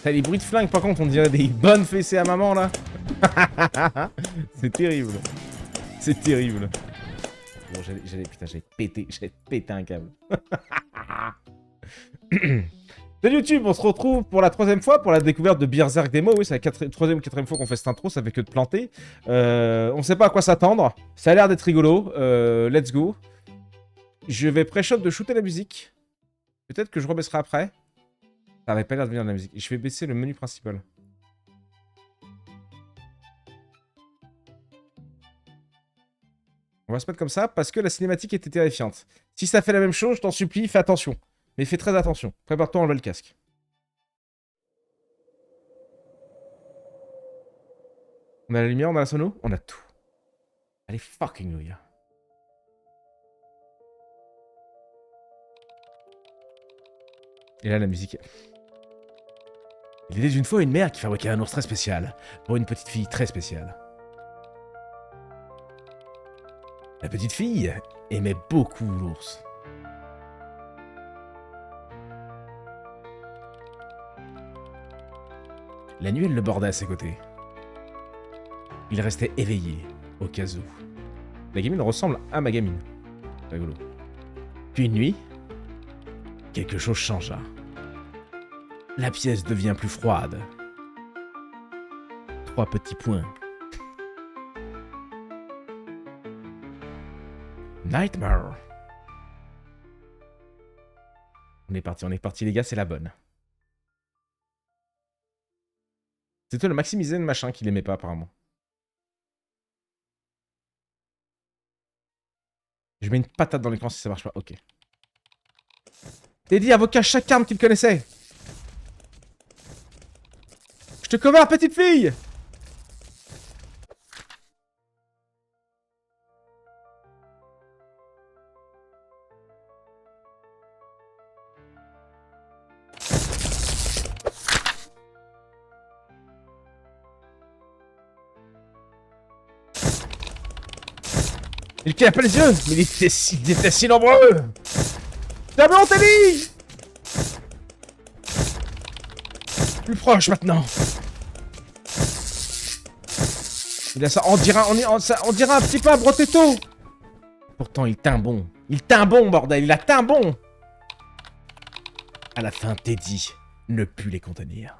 T'as les bruits de flingue, par contre, on dirait des bonnes fessées à maman, là. C'est terrible. C'est terrible. Bon, putain, j'allais péter un câble. Salut YouTube, on se retrouve pour la 3e fois pour la découverte de Berserk Demo. Oui, c'est la 3e ou 4e fois qu'on fait cette intro, ça fait que de planter. On sait pas à quoi s'attendre. Ça a l'air d'être rigolo. Let's go. Je vais pré-shot de shooter la musique. Peut-être que je rebaisserai après. Ça avait pas l'air de venir de la musique. Et je vais baisser le menu principal. On va se mettre comme ça parce que la cinématique était terrifiante. Si ça fait la même chose, je t'en supplie, fais attention. Mais fais très attention. Prépare-toi à enlever le casque. On a la lumière, on a la sono, on a tout. Allez, fucking oui. Et là, la musique. Il était une fois une mère qui fabriquait un ours très spécial pour une petite fille très spéciale. La petite fille aimait beaucoup l'ours. La nuit, elle le bordait à ses côtés. Il restait éveillé, au cas où. La gamine ressemble à ma gamine. Rigolo. Puis une nuit, quelque chose changea. La pièce devient plus froide. 3 petits points. Nightmare. On est parti les gars, c'est la bonne. C'était le Maximizen machin qu'il aimait pas apparemment. Je mets une patate dans l'écran si ça marche pas, ok. Teddy avocat chaque arme qu'il connaissait. Je te cover, petite fille. Il claque pas les yeux, mais il était si nombreux. T'as bon, Teddy. Plus proche maintenant. Il a ça, on dirait un petit peu un Brotetto. Pourtant, il tint bon. Il tint bon, bordel, il a teint bon. À la fin, Teddy ne put les contenir.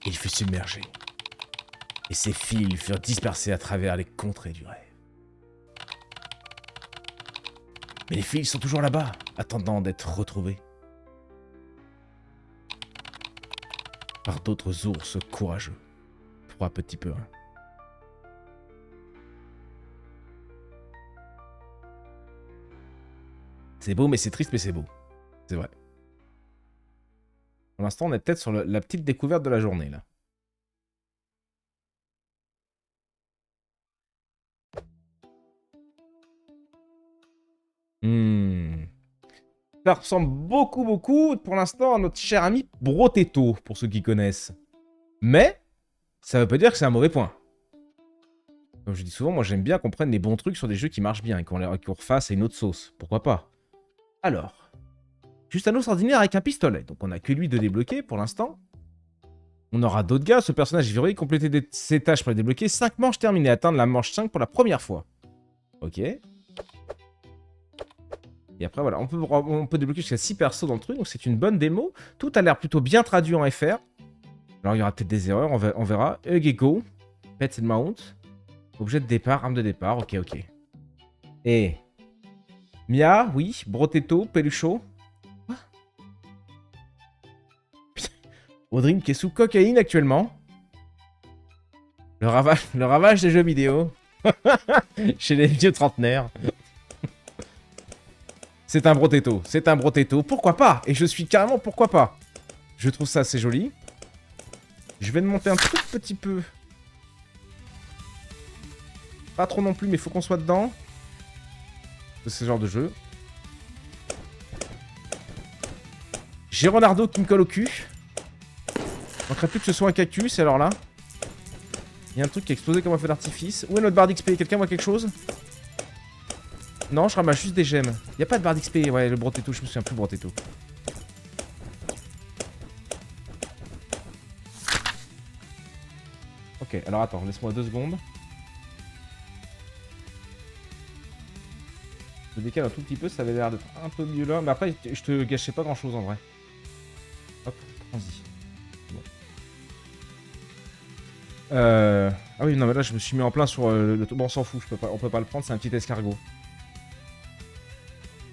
Il fut submergé. Et ses fils furent dispersés à travers les contrées du rêve. Mais les fils sont toujours là-bas, attendant d'être retrouvés. Par d'autres ours courageux. 3 petits peu, hein. C'est beau, mais c'est triste, mais c'est beau. C'est vrai. Pour l'instant, on est peut-être sur la petite découverte de la journée, là. Ça ressemble beaucoup, pour l'instant, à notre cher ami Brotetto, pour ceux qui connaissent. Mais, ça veut pas dire que c'est un mauvais point. Comme je dis souvent, moi j'aime bien qu'on prenne les bons trucs sur des jeux qui marchent bien et qu'on refasse à une autre sauce. Pourquoi pas? Alors, juste un ours ordinaire avec un pistolet. Donc on a que lui de débloquer pour l'instant. On aura d'autres gars. Ce personnage verrouillé, compléter ses tâches pour les débloquer. 5 manches terminées. Atteindre la manche 5 pour la première fois. Ok. Et après, voilà, on peut débloquer jusqu'à 6 persos dans le truc, donc c'est une bonne démo. Tout a l'air plutôt bien traduit en FR. Alors, il y aura peut-être des erreurs, on verra. Go, Pets and Mount, objet de départ, arme de départ, ok. Et Mia, oui, Brotetto, Pelucho. Quoi? Audrine qui est sous cocaïne actuellement. Le ravage des jeux vidéo. Chez les vieux trentenaires. C'est un Brotetto, pourquoi pas? Et je suis carrément pourquoi pas. Je trouve ça assez joli. Je vais le monter un tout petit peu. Pas trop non plus, mais il faut qu'on soit dedans. C'est ce genre de jeu. J'ai Ronaldo qui me colle au cul. Il manquerait plus que ce soit un cactus, alors là. Il y a un truc qui a explosé comme un feu d'artifice. Où est notre barre d'XP? Quelqu'un voit quelque chose? Non, je ramasse juste des gemmes. Y a pas de barre d'XP, ouais, le Brotetto, je me souviens plus Brotetto. Ok, alors attends, laisse-moi 2 secondes. Je décale un tout petit peu, ça avait l'air d'être un peu mieux là. Mais après, je te gâchais pas grand chose en vrai. Hop, prends-y. Bon. Ah oui, non, mais là, je me suis mis en plein sur le... Bon, on s'en fout, on peut pas le prendre, c'est un petit escargot.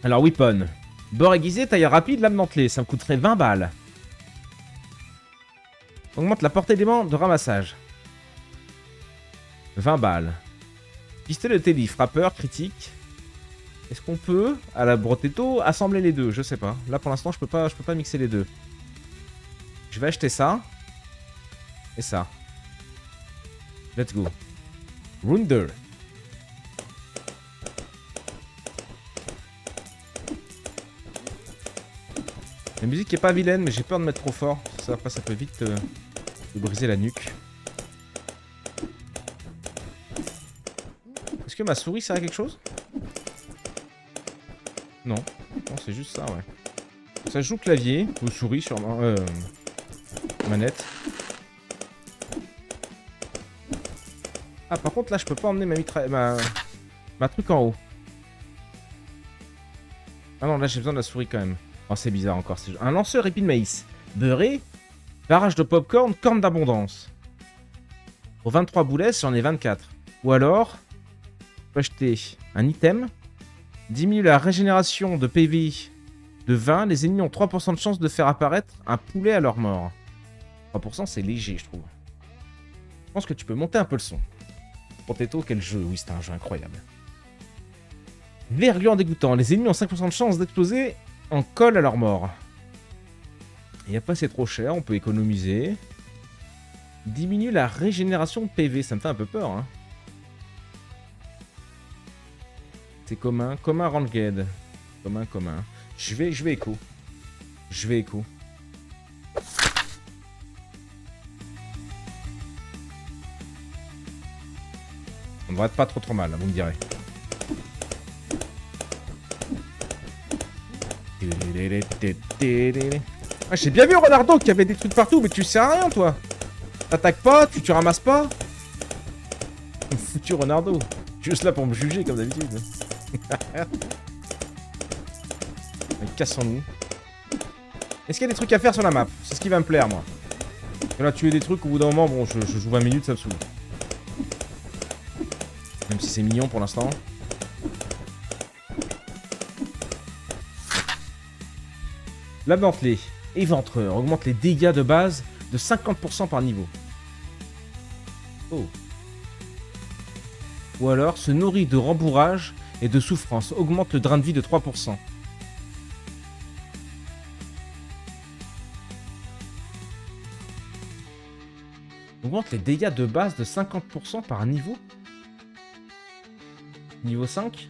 Alors, weapon. Bord aiguisé, taille rapide, lame dentelée. Ça me coûterait 20 balles. Augmente la portée d'éléments de ramassage. 20 balles. Pistolet de Teddy, frappeur, critique. Est-ce qu'on peut, à la Brotetto, assembler les deux? Je sais pas. Là, pour l'instant, je peux pas mixer les deux. Je vais acheter ça. Et ça. Let's go. Round 2. La musique est pas vilaine, mais j'ai peur de mettre trop fort. Ça, après, ça peut vite me briser la nuque. Est-ce que ma souris sert à quelque chose? Non. Non, c'est juste ça, ouais. Ça joue clavier, ou souris sûrement. Manette. Ah, par contre, là, je peux pas emmener ma truc en haut. Ah non, là, j'ai besoin de la souris quand même. Oh, c'est bizarre encore. Un lanceur épi de maïs. Beurré. Barrage de popcorn. Corne d'abondance. Pour 23 boulets, j'en ai 24. Ou alors, je peux acheter un item. Diminue la régénération de PV de 20. Les ennemis ont 3% de chance de faire apparaître un poulet à leur mort. 3%, c'est léger, je trouve. Je pense que tu peux monter un peu le son. Brotetto, quel jeu. Oui, c'est un jeu incroyable. Vergluant dégoûtant. Les ennemis ont 5% de chance d'exploser en colle à leur mort. Et après, c'est trop cher. On peut économiser. Diminue la régénération de PV. Ça me fait un peu peur, hein. C'est commun. Commun Ranged. Commun. Je vais écho. On devrait être pas trop mal, là, vous me direz. Ah, j'ai bien vu Ronaldo qu'il y avait des trucs partout, mais tu sers à rien, toi. T'attaques pas, tu ramasses pas. Foutu Ronaldo. Juste là pour me juger, comme d'habitude. Cassons-nous. Est-ce qu'il y a des trucs à faire sur la map? C'est ce qui va me plaire, moi. Et là, tuer des trucs, au bout d'un moment, bon, je joue 20 minutes, ça me saoule. Même si c'est mignon pour l'instant. Lame dentelée. Éventreur. Augmente les dégâts de base de 50% par niveau. Oh. Ou alors, se nourrit de rembourrage et de souffrance. Augmente le drain de vie de 3%. Augmente les dégâts de base de 50% par niveau. Niveau 5?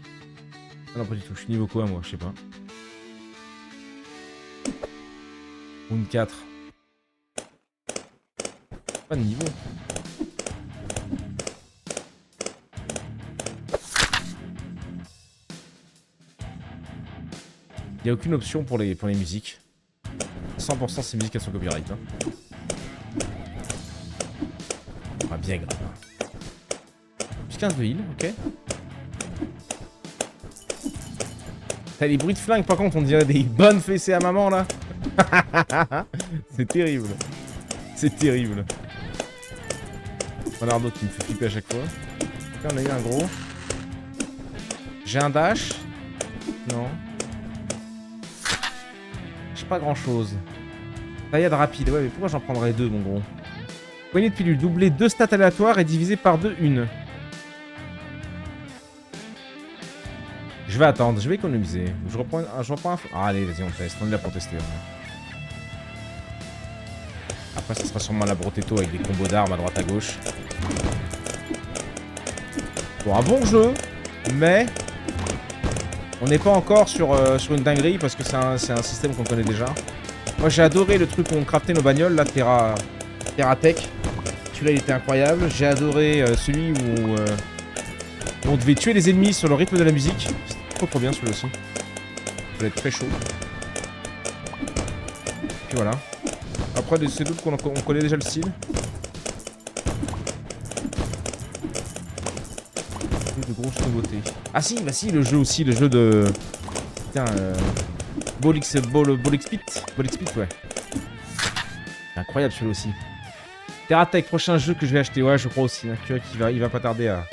Ah non, pas du tout. Je suis niveau quoi, moi? Je sais pas. Round 4. Pas de niveau. Il n'y a aucune option pour les musiques. 100% ces musiques elles sont copyright. Hein. Ah, bien grave. Plus 15 de heal, ok. T'as les bruits de flingue, par contre, on dirait des bonnes fessées à maman là. C'est terrible. C'est terrible. Ronaldo qui me fait flipper à chaque fois. Là, on a eu un gros. J'ai un dash. Non. J'ai pas grand chose. Taillade rapide. Ouais, mais pourquoi j'en prendrais deux, mon gros? Poignée de pilule. Doubler 2 stats aléatoires et diviser par 2 une. Je vais attendre, je vais économiser. Je reprends un... Ah, allez, vas-y, on teste. On est là pour tester. Ouais. Après, ça sera sûrement la Brotetto avec des combos d'armes à droite à gauche. Bon, un bon jeu, mais on n'est pas encore sur une dinguerie parce que c'est un système qu'on connaît déjà. Moi, j'ai adoré le truc où on craftait nos bagnoles, là, TerraTech. Celui-là, il était incroyable. J'ai adoré celui où on devait tuer les ennemis sur le rythme de la musique. C'était trop bien celui-là aussi. Ça va être très chaud. Puis voilà. Après, c'est d'autres qu'on connaît déjà le style. de grosses nouveautés. Ah si, bah si, le jeu aussi, le jeu de... Putain, Ball X Pit, ouais. Incroyable celui-là aussi. TerraTech, prochain jeu que je vais acheter, ouais, je crois aussi. Hein, il va pas tarder à...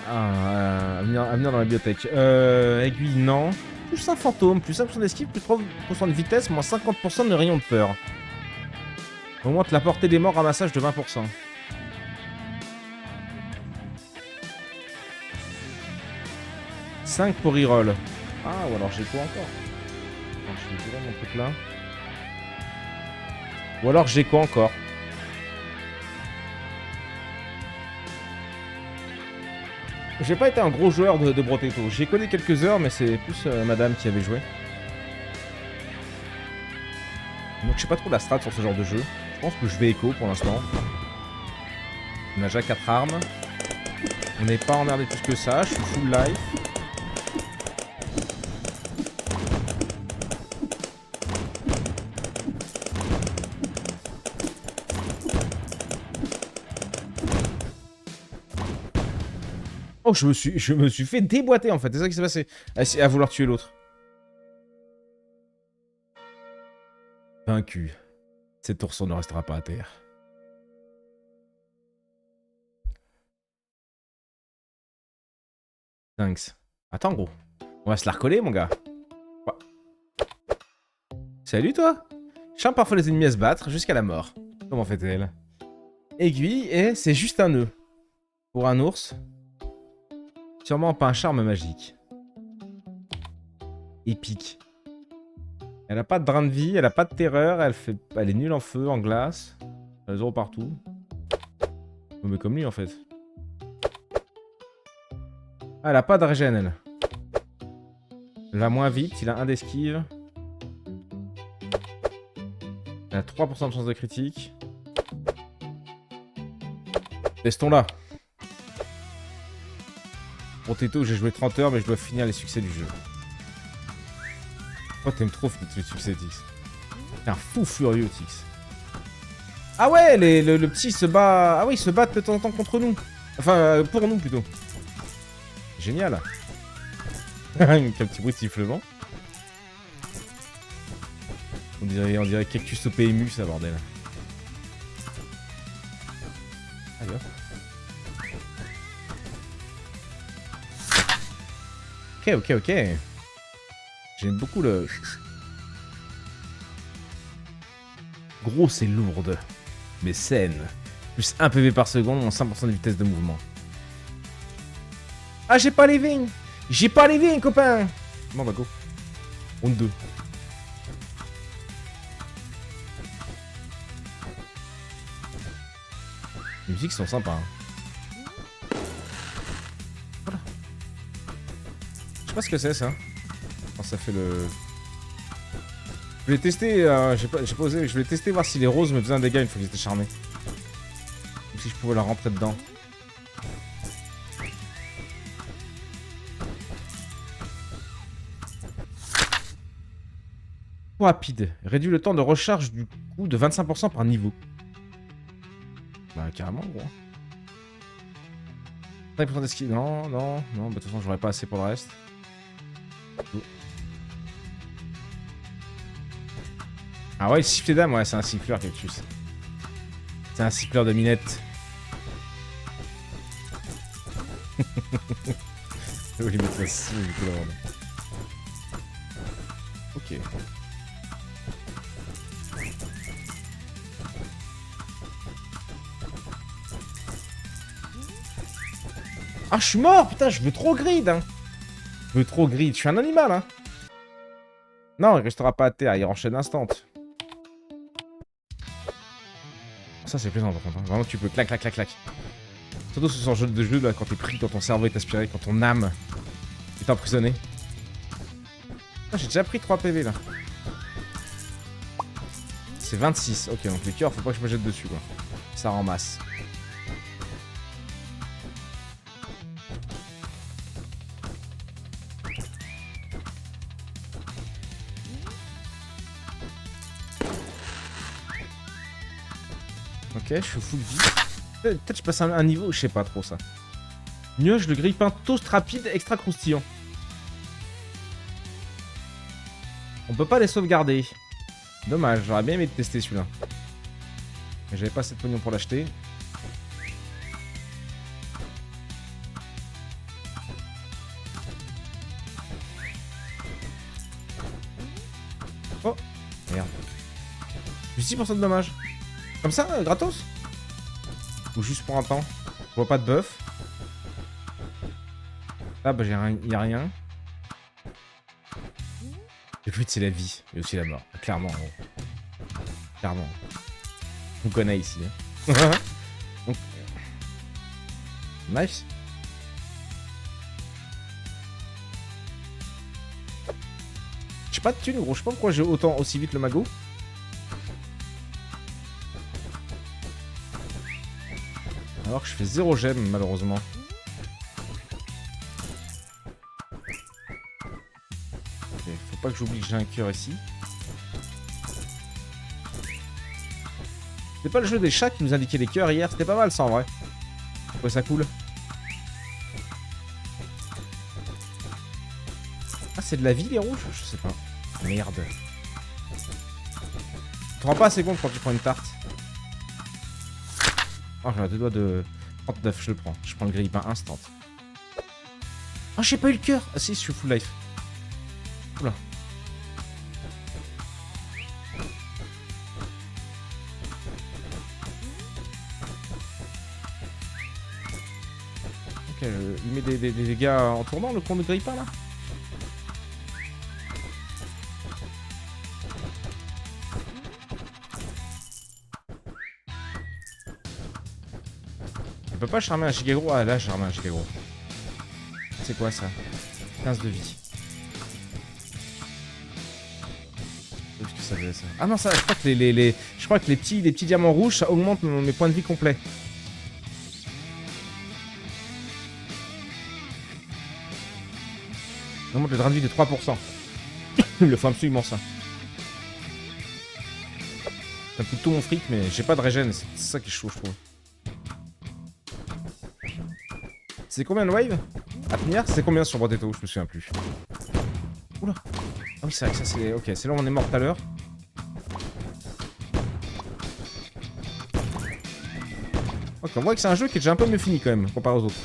à venir dans la bibliothèque. Aiguille, non. Plus un fantôme, plus 5% d'esquive, plus 3% de vitesse, moins 50% de rayon de peur. Augmente la portée des morts, ramassage de 20%. « 5 pour reroll. » Ah, ou alors j'ai quoi encore? Attends, je vais virer mon truc là. Ou alors j'ai quoi encore? J'ai pas été un gros joueur de Brotetto. J'ai connu quelques heures, mais c'est plus madame qui avait joué. Donc je sais pas trop la strat sur ce genre de jeu. Je pense que je vais écho pour l'instant. On a déjà 4 armes. On n'est pas emmerdé plus que ça. Je suis full life. Oh, je me suis fait déboîter en fait. C'est ça qui s'est passé. À vouloir tuer l'autre. Vaincu. Cet ourson ne restera pas à terre. Thanks. Attends, gros. On va se la recoller, mon gars. Ouais. Salut, toi. Charme parfois les ennemis à se battre jusqu'à la mort. Comment fait-elle? Aiguille, et c'est juste un nœud. Pour un ours. Sûrement pas un charme magique. Épique. Elle a pas de drain de vie, elle a pas de terreur, elle est nulle en feu, en glace. Elle a 0 partout. Mais comme lui en fait. Ah, elle a pas de régène, elle. Elle va moins vite, il a 1 d'esquive. Elle a 3% de chance de critique. Testons-la. Pour Teto, j'ai joué 30 heures, mais je dois finir les succès du jeu. Oh, t'aimes trop les succès, Tix. T'es un fou furieux, Tix. Ah ouais, le petit se bat... Ah oui, il se bat de temps en temps contre nous. Enfin, pour nous, plutôt. Génial. Quel petit bruit de sifflement. On dirait Cactus au PMU, ça, bordel. Allez, hop. Ok. J'aime beaucoup le... Grosse et lourde, mais saine. Plus 1 PV par seconde, moins 5% de vitesse de mouvement. Ah, j'ai pas les vignes. J'ai pas les vignes, copain. Bon, bah go. Round 2. Les musiques sont sympas. Hein. Voilà. Je sais pas ce que c'est, ça. Oh, ça fait le... Je voulais tester, j'ai pas osé, je voulais tester voir si les roses me faisaient un dégât une fois que j'étais charmé. Ou si je pouvais la rentrer dedans. Rapide. Réduit le temps de recharge du coup de 25% par niveau. Bah carrément gros. 5% d'esquive. Non, bah de toute façon j'aurais pas assez pour le reste. Ah ouais, le sifflet d'âme, ouais, c'est un siffleur Cactus. C'est un siffleur de minette. Je vais lui mettre ça du coup là. Ok. Ah, je suis mort, putain, je veux trop grid, hein. Je veux trop grid, je suis un animal, hein. Non, il restera pas à terre, il enchaîne instant. Ça, c'est plaisant, par contre. Hein. Vraiment, tu peux clac. Surtout ce genre de jeu, là, quand t'es pris, quand ton cerveau est aspiré, quand ton âme est emprisonnée. Ah, j'ai déjà pris 3 PV, là. C'est 26. Ok, donc les cœurs, faut pas que je me jette dessus, quoi. Ça ramasse. Ok, je suis full vie. Peut-être je passe un niveau, je sais pas trop ça. Nuage de grille-pain toast rapide extra croustillant. On peut pas les sauvegarder. Dommage, j'aurais bien aimé tester celui-là. Mais j'avais pas assez de pognon pour l'acheter. Oh, merde. Plus 6% de dommages. Comme ça, gratos? Ou juste pour un temps? Je vois pas de buff. Là, bah, y a rien. Le but, c'est la vie. Et aussi la mort. Clairement, gros. Clairement. On connaît ici. Hein. Donc... Nice. J'ai pas de thunes, gros. Je sais pas pourquoi j'ai autant aussi vite le magot. Alors que je fais 0 gemme, malheureusement. Okay, faut pas que j'oublie que j'ai un cœur ici. C'était pas le jeu des chats qui nous indiquait les cœurs hier. C'était pas mal ça en vrai. Je trouvais ça cool. Ah, c'est de la vie les rouges? Je sais pas. Merde. Tu te rends pas assez compte quand tu prends une tarte. Oh, j'ai deux doigts de 39, je le prends. Je prends le grille-pain instant. Oh, j'ai pas eu le cœur. Ah si, je suis full life. Oula. Ok, il met des dégâts en tournant, le con de grille-pain là. Je peux pas charmer un giga gros. Ah là, charmer un giga gros. C'est quoi ça? 15 de vie. Qu'est-ce que ça veut ça? Ah non, ça, je crois que je crois que les petits diamants rouges, ça augmente mes points de vie complets. Ça augmente le drain de vie de 3%. Il me faut absolument ça. Ça me coûte tout mon fric, mais j'ai pas de régène. C'est ça qui est chaud, je trouve. C'est combien de wave à finir? C'est combien sur Broteto? Je me souviens plus. Oula. Ah oui, c'est vrai que ça c'est... Ok, c'est là où on est mort tout à l'heure. Ok, on voit que c'est un jeu qui est déjà un peu mieux fini quand même, comparé aux autres.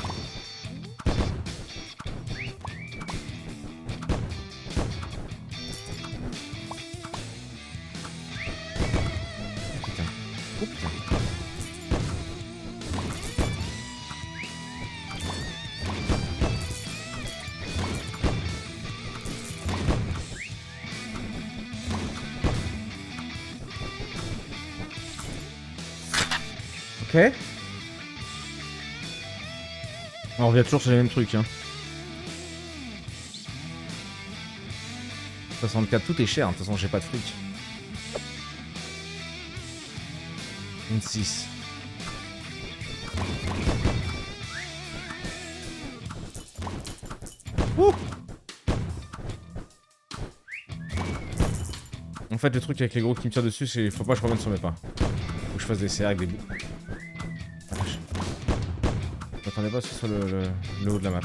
Putain. Oh putain. Ok. On revient toujours sur les mêmes trucs, hein. 64, tout est cher, de toute façon j'ai pas de fric. 26. Ouh. En fait le truc avec les gros qui me tirent dessus, c'est faut pas que je revienne sur mes pas. Faut que je fasse des CR avec des bouts. Je m'attendais pas à ce que ce soit le haut de la map.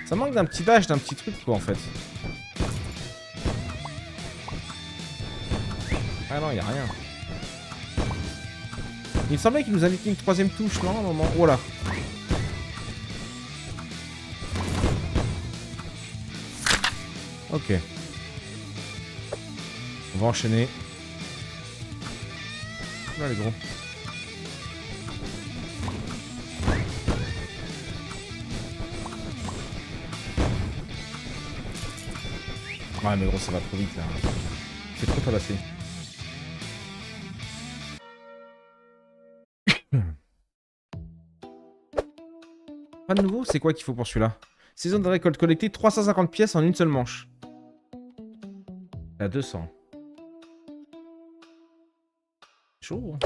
Ça manque d'un petit dash, d'un petit truc quoi en fait. Ah non, y'a rien. Il me semblait qu'il nous indiquait une troisième touche, non, à un moment. Oh là. Ok. On va enchaîner. Là les gros. Ouais mais gros ça va trop vite là. C'est trop tabassé. Pas de nouveau? C'est quoi qu'il faut pour celui-là? Saison de récolte collectée, 350 pièces en une seule manche. À 200. Chaud.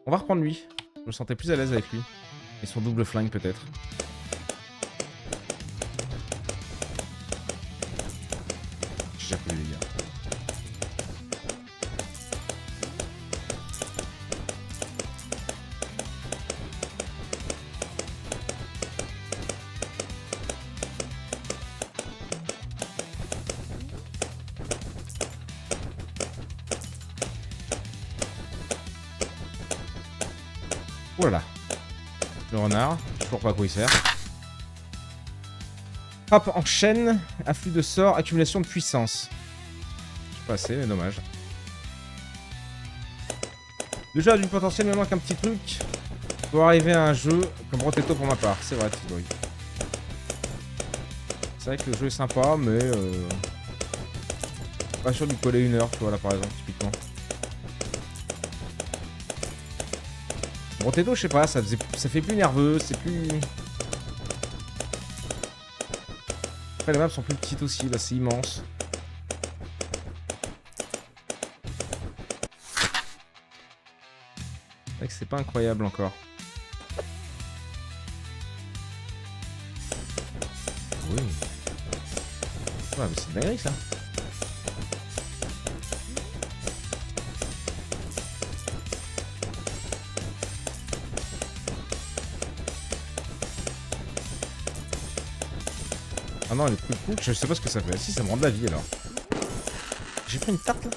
On va reprendre lui. Je me sentais plus à l'aise avec lui. Et son double flingue peut-être. J'ai déjà pris les dégâts. Oh là là. Le renard. Je sais toujours pas à quoi il sert. Hop, enchaîne. Afflux de sorts. Accumulation de puissance. Je sais pas assez, mais dommage. Déjà, du potentiel, il me manque un petit truc. Pour arriver à un jeu comme Brotetto pour ma part. C'est vrai, Tidori. C'est vrai que le jeu est sympa, mais... pas sûr d'y coller 1 heure, tu vois, là, par exemple, typiquement. Brotetto, je sais pas, ça fait plus nerveux, c'est plus... Après, les maps sont plus petites aussi, là, c'est immense. C'est vrai que c'est pas incroyable encore. Oui. Ouais, mais c'est dingue, ça. Ah non, les trucs cool, je sais pas ce que ça fait. Si, ça me rend de la vie, alors. J'ai pris une tarte, là.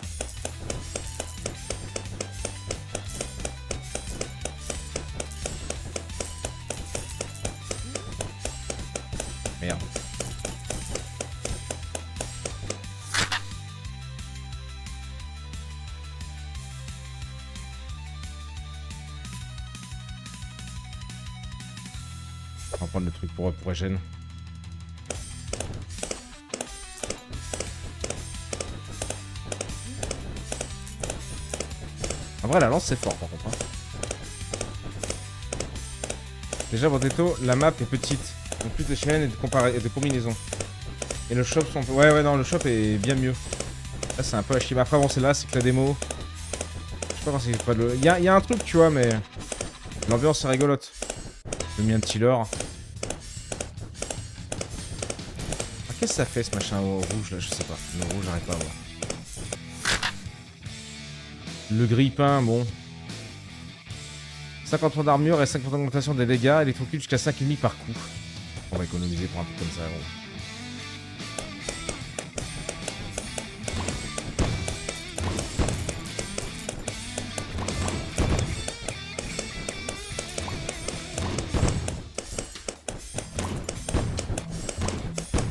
Merde. On va prendre le truc pour Regen. En vrai, la lance, c'est fort, par contre. Hein. Déjà, Brotetto, la map est petite. Donc plus de chaînes et de combinaisons. Et le shop sont... Ouais, non, le shop est bien mieux. Là, c'est un peu à chier. Mais après, bon, c'est là, c'est que la démo. Je sais pas quand c'est pas de... Il y a un truc, tu vois, mais... L'ambiance est rigolote. J'ai mis un petit leurre. Ah, qu'est-ce que ça fait, ce machin au rouge, là? Je sais pas. Le rouge, j'arrive pas à voir. Le grille-pain, bon. 50 points d'armure et 50 d'augmentation des dégâts. Électrocute jusqu'à 5,5 par coup. On va économiser pour un truc comme ça. Bon.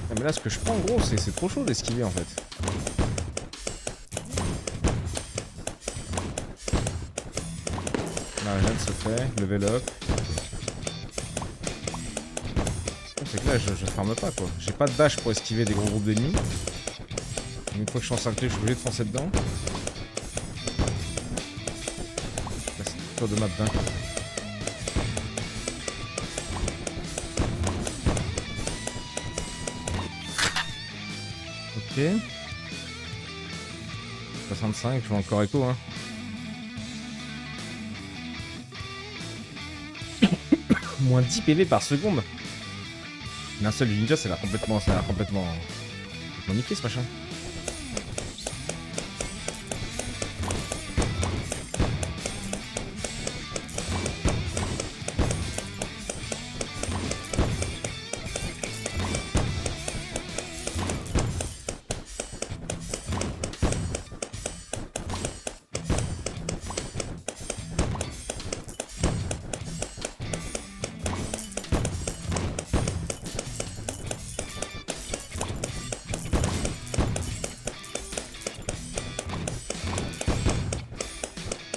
Ah, mais là, ce que je prends, gros, c'est trop chaud d'esquiver en fait. La régène se fait, level up. C'est que là, je farme pas quoi. J'ai pas de dash pour esquiver des gros groupes d'ennemis. Une fois que je suis en cercle, je suis obligé de foncer dedans. Là, c'est une tour de map d'un coup. Ok. 65, je vais encore écho hein. Moins 10 PV par seconde. D'un seul ninja, ça a l'air complètement niqué ce machin.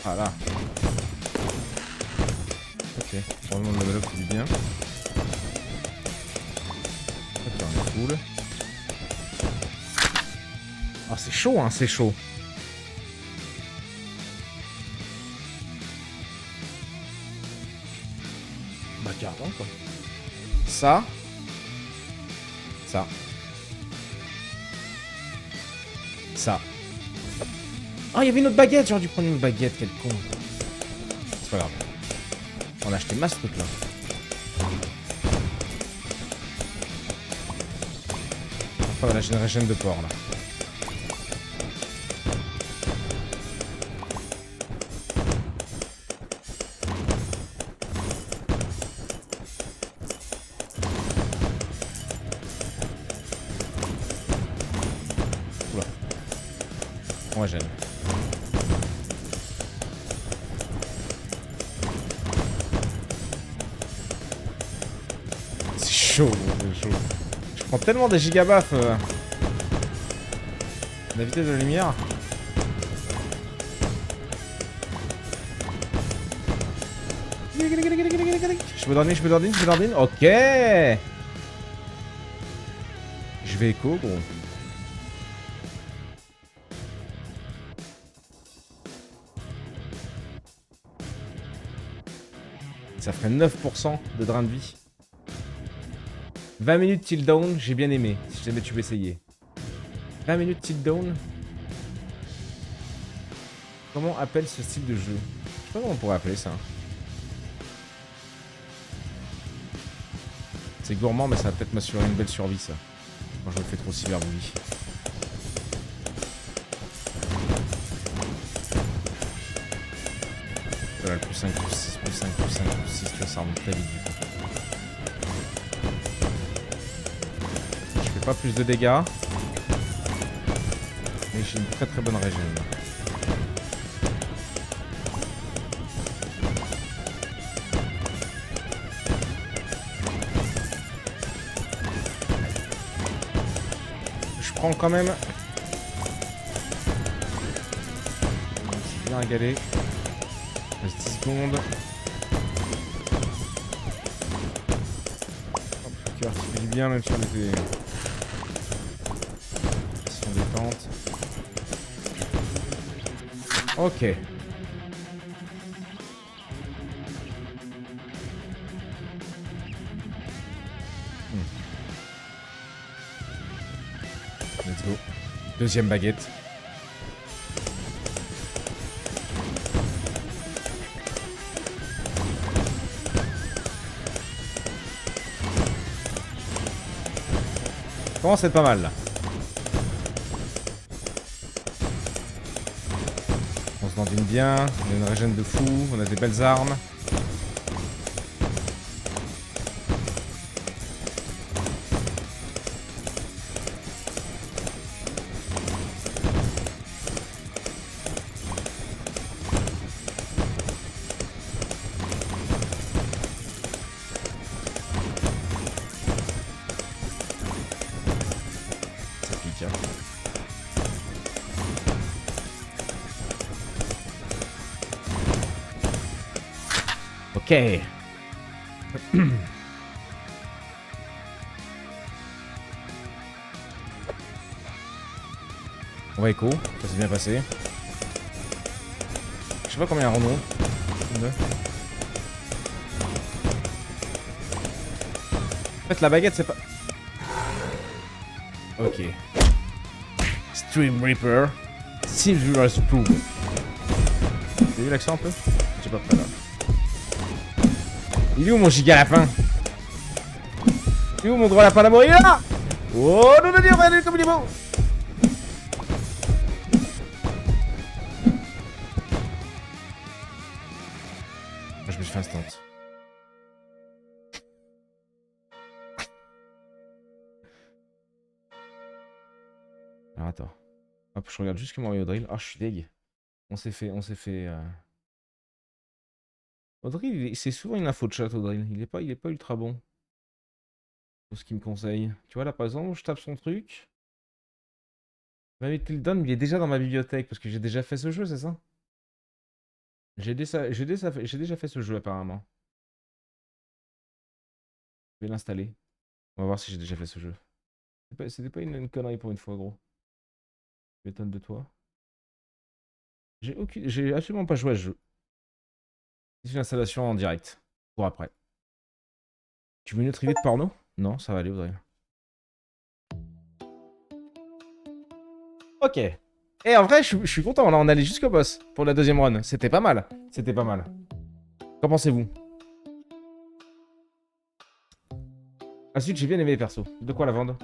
Voilà. Ok, probablement le level up fait du bien. Ok, on est full. Ah, c'est chaud, hein, c'est chaud. Bah, carrément, quoi. Ça. Ça. Ça. Ah, il y avait une autre baguette, j'aurais dû prendre une autre baguette, quel con. C'est pas grave. On a acheté masse ce truc là. Oh, là, j'ai une régène de porc là. Oula. On régène. chaud, c'est chaud. Je prends tellement des gigabaffes. La vitesse de la lumière. Je me donne. Ok. Je vais écho, gros. Ça ferait 9% de drain de vie. 20 minutes till down, j'ai bien aimé. Si jamais tu veux essayer. 20 minutes till down. Comment appelle ce style de jeu? Je sais pas comment on pourrait appeler ça. C'est gourmand, mais ça va peut-être m'assurer une belle survie, ça. Quand je me fais trop cyberbully. Voilà, le plus 5, plus 6, plus 5, plus 5, plus 6, tu vois, ça remonte très vite du coup. Je fais pas plus de dégâts. Mais j'ai une très bonne régène. Je prends quand même. C'est bien régalé. Il reste 10 secondes. Hop, cœur qui fait du bien même si on était. Position détente. Ok. Let's go. Deuxième baguette. Commence à être pas mal là. On se dandine bien, on a une régène de fou, on a des belles armes. Ok. On va écho, ça s'est bien passé. Je sais pas combien il y a en fait, la baguette, c'est pas... Ok. Stream Reaper. Silver's Pooh. T'as vu l'accent un peu? J'ai pas très grave. Il est où mon giga lapin? Il est où mon gros lapin d'amour? Il est là! Oh non, non, non, regardez comme il est beau! Je me suis fait instant. Alors attends. Hop, je regarde juste comment est Audril. Ah, je suis deg. On s'est fait... Audril, c'est souvent une info de chat, Audril. Il est pas ultra bon. Pour ce qu'il me conseille. Tu vois, là, par exemple, je tape son truc. Maybe Till Dawn, il est déjà dans ma bibliothèque, parce que j'ai déjà fait ce jeu, c'est ça? J'ai déjà fait ce jeu, apparemment. Je vais l'installer. On va voir si j'ai déjà fait ce jeu. C'était pas une connerie pour une fois, gros. Je m'étonne de toi. J'ai absolument pas joué à ce jeu. C'est une installation en direct. Pour après. Tu veux une autre idée de porno? Non, ça va aller, Audrey. Ok. Et en vrai, je suis content. Là, on allait jusqu'au boss pour la deuxième run. C'était pas mal. C'était pas mal. Qu'en pensez-vous? Ensuite, j'ai bien aimé les persos. De quoi la vendre?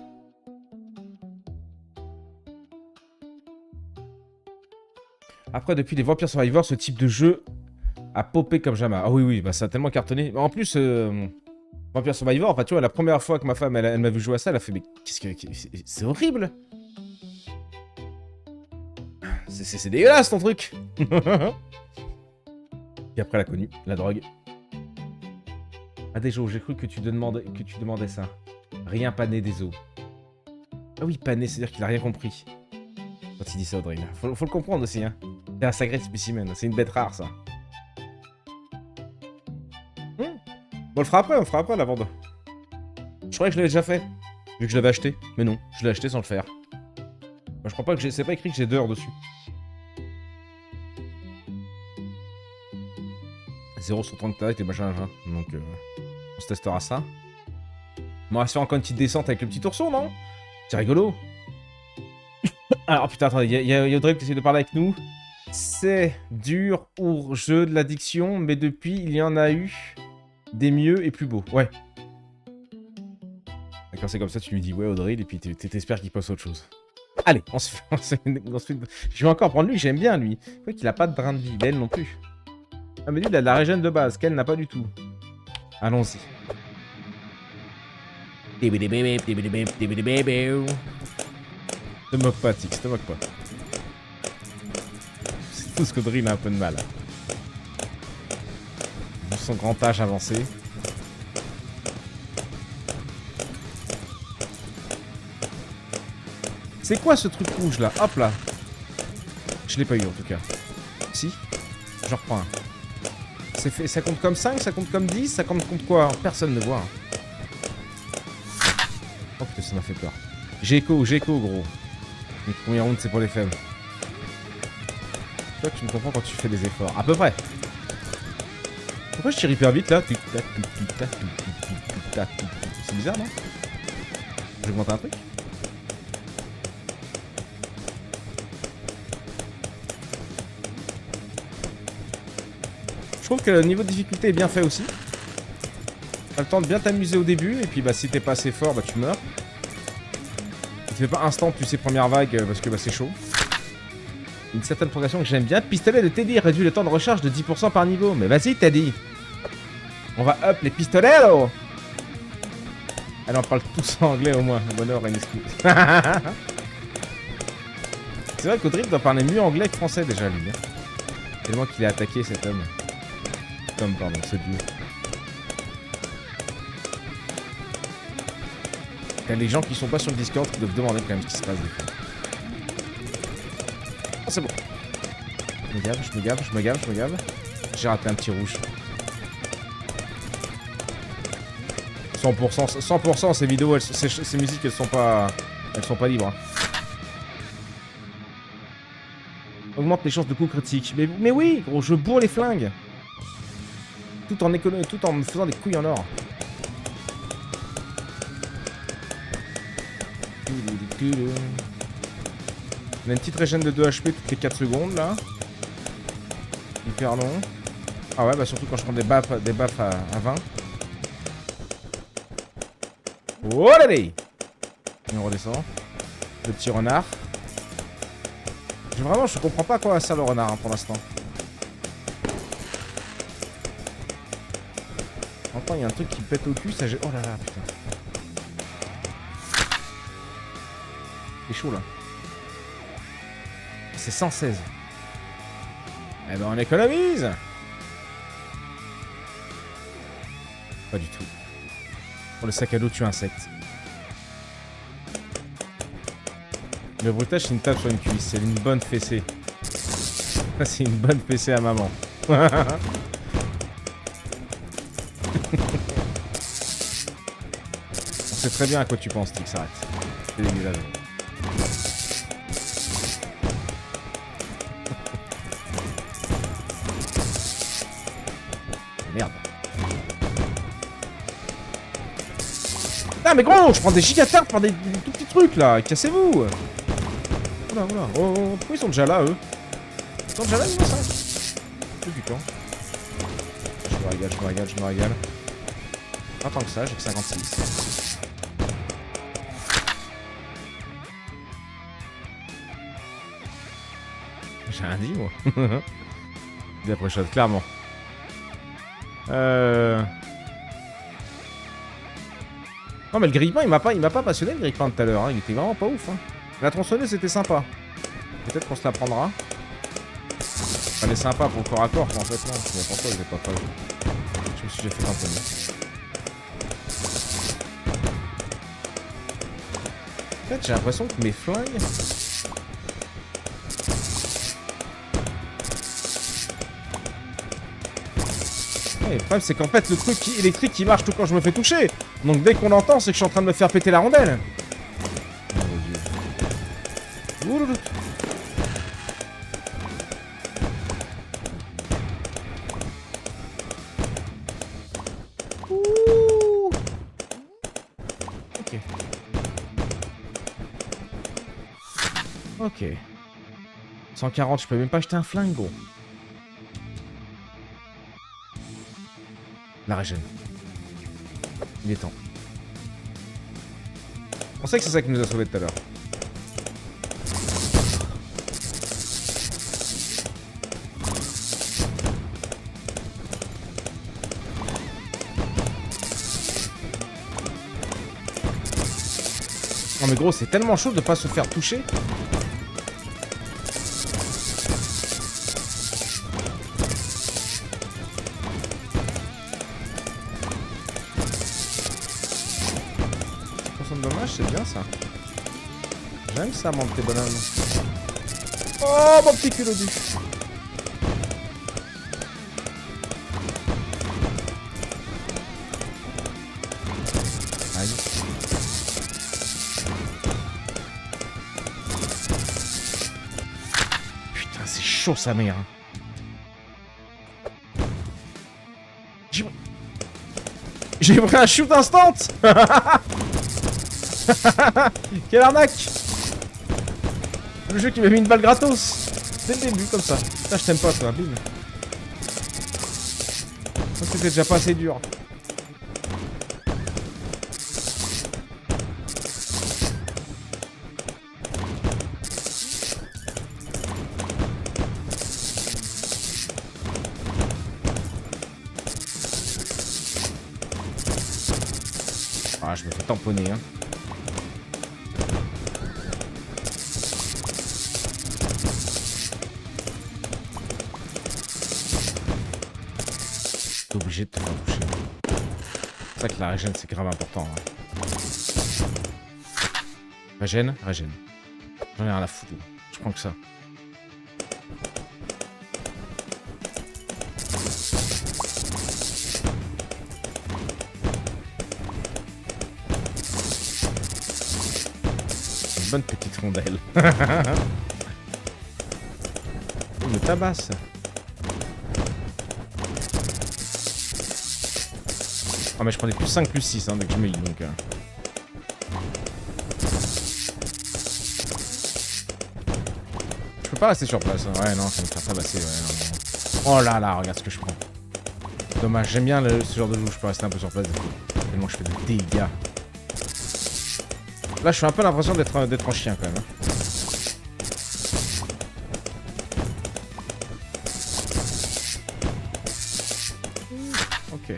Après, depuis les Vampire Survivor, ce type de jeu a popé comme jamais. Ah oui, oui, bah ça a tellement cartonné. En plus, Vampire Survivor, enfin tu vois, la première fois que ma femme, elle m'a vu jouer à ça, elle a fait, mais qu'est-ce que... C'est horrible. C'est dégueulasse ton truc. Et après, elle a connu la drogue. Ah, déjà, j'ai cru que tu demandais ça. Rien pané des os. Ah oui, pané, c'est-à-dire qu'il a rien compris. Quand il dit ça, Audrey. Faut le comprendre aussi, hein. C'est un sacré spécimen, c'est une bête rare, ça. Bon, on le fera après la vente. Je croyais que je l'avais déjà fait, vu que je l'avais acheté. Mais non, je l'ai acheté sans le faire. Moi, je crois pas que c'est pas écrit que j'ai d'heures dessus. 0 sur 30 et machin. Donc, on se testera ça. On va se faire encore une petite descente avec le petit ourson, non? C'est rigolo. Alors, putain, attendez, il y a Audrey qui essaie de parler avec nous. C'est dur pour jeu de l'addiction, mais depuis, il y en a eu des mieux et plus beaux. Ouais. Quand c'est comme ça, tu lui dis ouais, Audrey, et puis t'espères qu'il passe autre chose. Allez, on se fait... Je vais encore prendre lui, j'aime bien lui. Il faut qu'il a pas de drain de vie, elle non plus. Ah, mais lui, il a de la régène de base, qu'elle n'a pas du tout. Allons-y. Te moque pas, Tix, te moque pas. C'est tout ce qu'Audrey il a un peu de mal. Vu son grand âge avancé. C'est quoi ce truc rouge là? Hop là. Je l'ai pas eu en tout cas. Si. J'en reprends un. Fait, ça compte comme 5, ça compte comme 10, ça compte quoi? Personne ne voit. Oh putain, ça m'a fait peur. Géco, gros. Les premiers rounds, c'est pour les faibles. Toi, tu me comprends quand tu fais des efforts. À peu près. Pourquoi je tire hyper vite là? C'est bizarre, non? J'augmente un truc? Je trouve que le niveau de difficulté est bien fait aussi. T'as le temps de bien t'amuser au début, et puis bah si t'es pas assez fort, bah tu meurs. Tu fais pas instant plus ces premières vagues parce que bah c'est chaud. Une certaine progression que j'aime bien. Pistolet de Teddy réduit le temps de recharge de 10% par niveau. Mais vas-y Teddy. On va up les pistolets là. Allez, on parle tous anglais au moins. Bonheur et une excuse. C'est vrai qu'Audrey doit parler mieux anglais que français déjà lui. Hein. Tellement qu'il a attaqué cet homme. Pardon, ce dieu. Il y a les gens qui sont pas sur le Discord qui doivent demander quand même ce qui se passe des fois. Ah, c'est bon. Je me gave. J'ai raté un petit rouge. 100% ces vidéos, ces musiques, elles sont pas libres. Hein. Augmente les chances de coups critiques. Mais oui, gros, je bourre les flingues. Tout en me faisant des couilles en or. On a une petite régène de 2 HP toutes les 4 secondes là. Hyper long. Ah ouais, bah surtout quand je prends des baffes à 20. Oh allez. Et on redescend. Le petit renard. Je comprends pas à quoi sert le renard hein, pour l'instant. Enfin, il y a un truc qui pète au cul, ça j'ai... Oh là là, putain. C'est chaud là. C'est 116. Eh ben on économise. Pas du tout. Pour le sac à dos tue insecte. Le bruitage c'est une tape sur une cuisse, c'est une bonne fessée. Ça c'est une bonne fessée à maman. On sait très bien à quoi tu penses, Tix, arrête. C'est dégueulasse. Merde. Ah mais gros, je prends des gigatards par des tout petits trucs là, cassez-vous. Oula, oh, pourquoi ils sont déjà là eux? Ils sont déjà là, niveau 5. Tout du temps. Je me régale. Pas tant que ça, j'ai que 56. J'ai rien dit moi. D'après chose, clairement. Non mais le grille-pain il m'a pas passionné le grille-pain de tout à l'heure, hein. Il était vraiment pas ouf. Hein. La tronçonneuse c'était sympa. Peut-être qu'on se la prendra. Elle est sympa pour le corps à corps, en fait non. C'est n'importe quoi, je l'ai pas fait. Je me suis déjà fait tamponner. fait, j'ai l'impression que mes flingues... Ouais, le problème, c'est qu'en fait, le truc électrique, il marche tout quand je me fais toucher. Donc dès qu'on l'entend, c'est que je suis en train de me faire péter la rondelle. Oh mon dieu. Ouh. Ok. Ok. 140, je peux même pas acheter un flingue, gros. La régène. Il est temps. On sait que c'est ça qui nous a sauvés tout à l'heure. Non mais gros, c'est tellement chaud de pas se faire toucher. Dommage, c'est bien ça. J'aime ça, mon petit bonhomme. Oh, mon petit culot du. Aïe. Putain, c'est chaud sa mère. J'ai pris un shoot instant. Quelle arnaque! Le jeu qui m'a mis une balle gratos dès le début comme ça. Putain, je t'aime pas toi, bim. C'était déjà pas assez dur. Ah, je me fais tamponner, hein. T'es obligé de te faire toucher. C'est ça que la régène, c'est grave important. Hein. Régène, régène. J'en ai rien à foutre. Je prends que ça. Une bonne petite rondelle. Il me tabasse. Ah mais je prenais plus 5 plus 6 hein, dès que je me hit donc... Je peux pas rester sur place, hein. Ouais non, ça va me faire tabasser, ouais, non. Oh là là, regarde ce que je prends. Dommage, j'aime bien ce genre de jeu où je peux rester un peu sur place, tellement je fais de dégâts. Là je suis un peu l'impression d'être en chien quand même. Hein. Ok.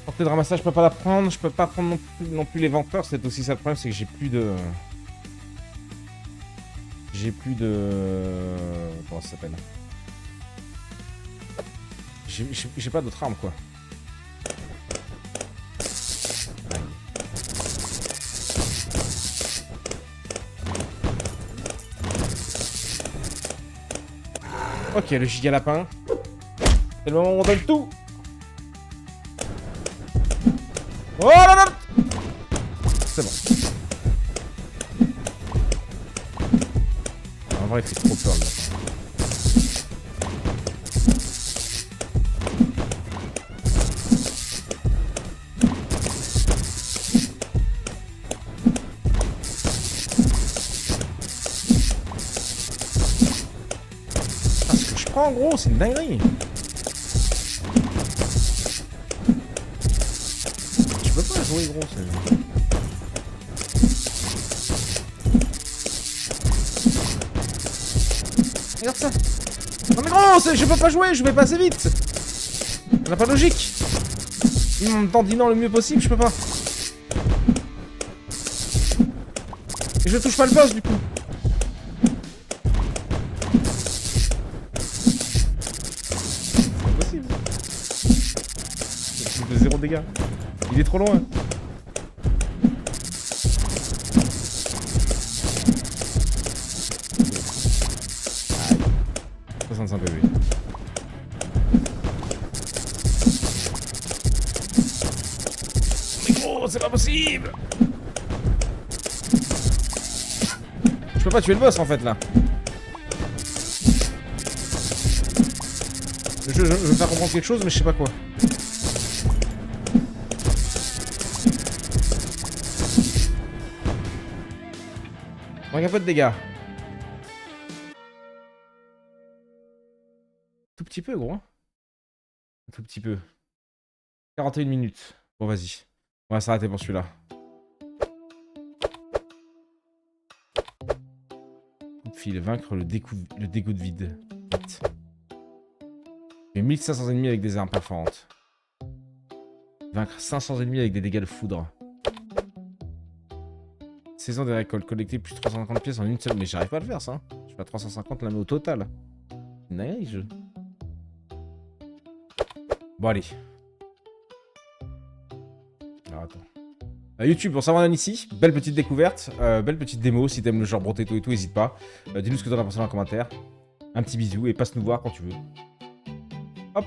Portée de ramassage, je peux pas la prendre. Je peux pas prendre non plus les venteurs. C'est aussi ça le problème, c'est que j'ai plus de... Comment ça s'appelle? J'ai pas d'autre arme, quoi. Ok, le giga lapin. C'est le moment où on donne tout. Oh là là. C'est bon. En vrai, il fait trop peur, le lapin. En gros, c'est une dinguerie. Je peux pas jouer gros, c'est... Regarde ça. Non mais gros, je peux pas jouer, je vais pas assez vite. Ça n'a pas de logique. En me dandinant le mieux possible, je peux pas. Et je touche pas le boss du coup. De 0 dégâts. Il est trop loin. 65 PV. Mais gros, c'est pas possible. Je peux pas tuer le boss en fait là. Je veux faire comprendre quelque chose mais je sais pas quoi. Manque un peu de dégâts. Tout petit peu gros. Un tout petit peu. 41 minutes. Bon vas-y. On va s'arrêter pour celui-là. Coup de fil. Vaincre le dégoût de vide. Vite. Et 1500 ennemis avec des armes perforantes. Vaincre 500 ennemis avec des dégâts de foudre. Saison des récoltes. Collecter plus de 350 pièces en une seule. Mais j'arrive pas à le faire ça. Je suis à 350 là mais au total. Nice. Bon allez. Alors attends. YouTube, pour savoir ici, belle petite découverte, belle petite démo. Si t'aimes le genre Brotetto et tout, n'hésite pas. Dis-nous ce que t'en as pensé dans les commentaires. Un petit bisou et passe nous voir quand tu veux. Hop.